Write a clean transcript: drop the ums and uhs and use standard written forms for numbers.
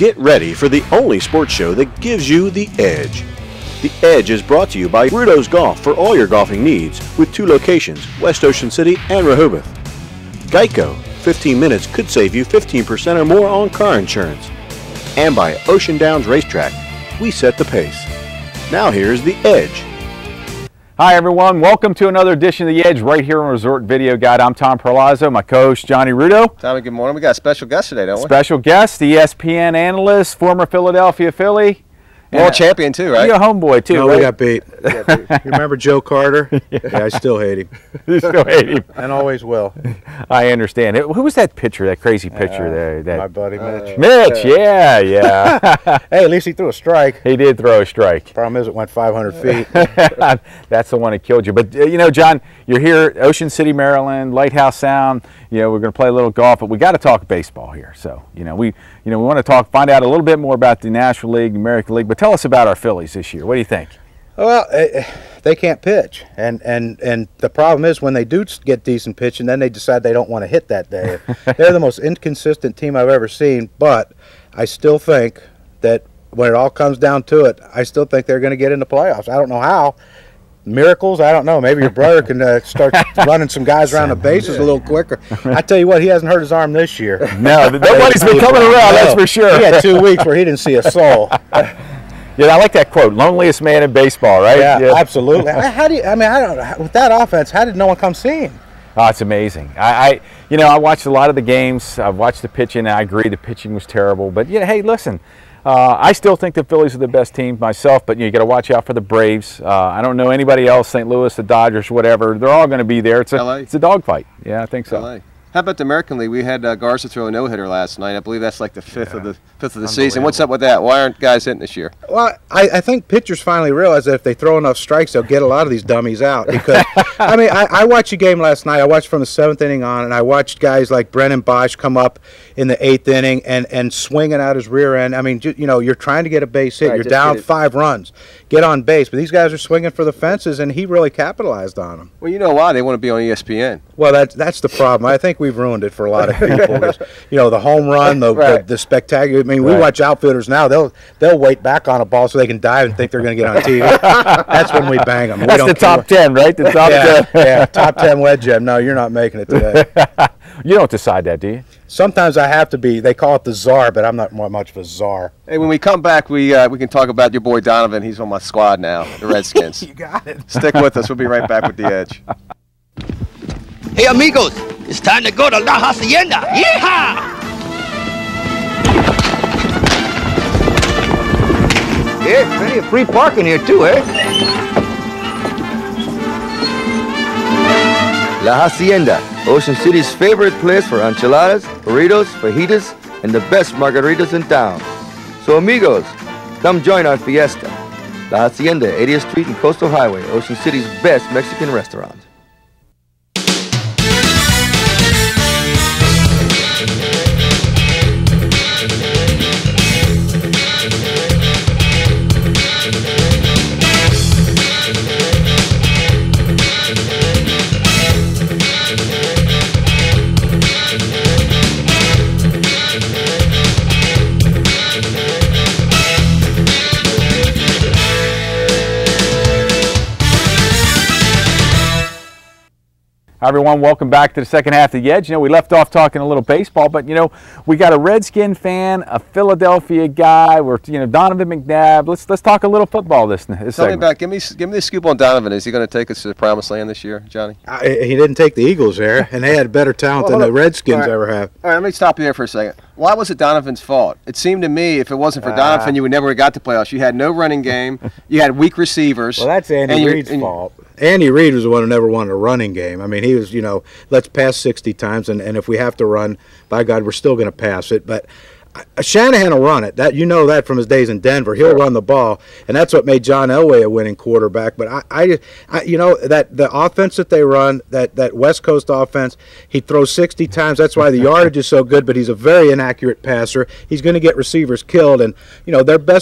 Get ready for the only sports show that gives you the edge. The Edge is brought to you by Rudo's Golf for all your golfing needs with 2 locations, West Ocean City and Rehoboth. Geico, 15 minutes could save you 15% or more on car insurance. And by Ocean Downs Racetrack, we set the pace. Now here's The Edge. Hi everyone, welcome to another edition of The Edge right here on Resort Video Guide. I'm Tom Perlazzo, my co-host Johnny Rudo. Tommy, good morning. We got a special guest today, don't we? Special guest, ESPN analyst, former Philadelphia Philly. World champion too, right? You're a homeboy too, No, right? we got beat. You remember Joe Carter? Yeah, I still hate him. You still hate him. And always will. I understand. Who was that pitcher, that crazy pitcher there? My buddy Mitch. Mitch, yeah. Hey, at least he threw a strike. He did throw a strike. Problem is it went 500 feet. That's the one that killed you. But you know, John, you're here, Ocean City, Maryland, Lighthouse Sound. You know, we're going to play a little golf, but we got to talk baseball here. So, we want to find out a little bit more about the National League, the American League. But tell us about our Phillies this year. What do you think? Well, they can't pitch, and the problem is when they do get decent pitching, then they decide they don't want to hit that day. They're the most inconsistent team I've ever seen. But I still think that when it all comes down to it, I still think they're going to get in the playoffs. I don't know how. Miracles? I don't know. Maybe your brother can start running some guys around the bases a little quicker. I tell you what, he hasn't hurt his arm this year. No, nobody's been coming around, that's for sure. He had 2 weeks where he didn't see a soul. Yeah, I like that quote, loneliest man in baseball, right? Yeah, absolutely. I don't know, with that offense, how did no one come see him? Oh, it's amazing. I watched a lot of the games. I've watched the pitching, and I agree the pitching was terrible. But, yeah, hey, listen, I still think the Phillies are the best team myself, but you got to watch out for the Braves. I don't know anybody else, St. Louis, the Dodgers, whatever. They're all going to be there. It's a dogfight. Yeah, I think so. LA. How about the American League? We had Garza throw a no-hitter last night. I believe that's like the fifth of the season. What's up with that? Why aren't guys hitting this year? Well, I think pitchers finally realize that if they throw enough strikes, they'll get a lot of these dummies out. Because I watched a game last night. I watched from the 7th inning on, and I watched guys like Brennan Bosch come up in the 8th inning and swinging out his rear end. I mean, you're trying to get a base hit. Right, you're down 5 runs. Get on base. But these guys are swinging for the fences, and he really capitalized on them. Well, you know why? They want to be on ESPN. Well, that's the problem. I think we've ruined it for a lot of people. The home run, the spectacular. I mean, we watch outfielders now. They'll wait back on a ball so they can dive and think they're going to get on TV. That's when we bang them. That's the top 10, right? The top 10. Yeah, top 10 wedge jam. No, you're not making it today. You don't decide that, do you? Sometimes I have to be. They call it the czar, but I'm not much of a czar. Hey, when we come back, we can talk about your boy Donovan. He's on my squad now, the Redskins. You got it. Stick with us. We'll be right back with The Edge. Hey amigos, it's time to go to La Hacienda. Yeehaw! Yeah, plenty of free parking here too, eh? La Hacienda, Ocean City's favorite place for enchiladas, burritos, fajitas, and the best margaritas in town. So amigos, come join our fiesta. La Hacienda, 80th Street and Coastal Highway, Ocean City's best Mexican restaurant. Hi everyone, welcome back to the second half of The Edge. We left off talking a little baseball, but we got a Redskin fan, a Philadelphia guy. We're Donovan McNabb. Let's talk a little football this segment. Tell me about. Give me the scoop on Donovan. Is he going to take us to the promised land this year, Johnny? He didn't take the Eagles there, and they had better talent than the Redskins ever have. All right, let me stop you there for a second. Why was it Donovan's fault? It seemed to me if it wasn't for Donovan, you would never have got to playoffs. You had no running game. You had weak receivers. Well, that's Andy Reid's fault. Andy Reid was the one who never wanted a running game. I mean, he was, let's pass 60 times, and if we have to run, by God, we're still going to pass it. But Shanahan will run it. That that from his days in Denver. He'll run the ball, and that's what made John Elway a winning quarterback. But that the offense that they run, that West Coast offense, he throws 60 times. That's why the yardage is so good. But he's a very inaccurate passer. He's going to get receivers killed, and their best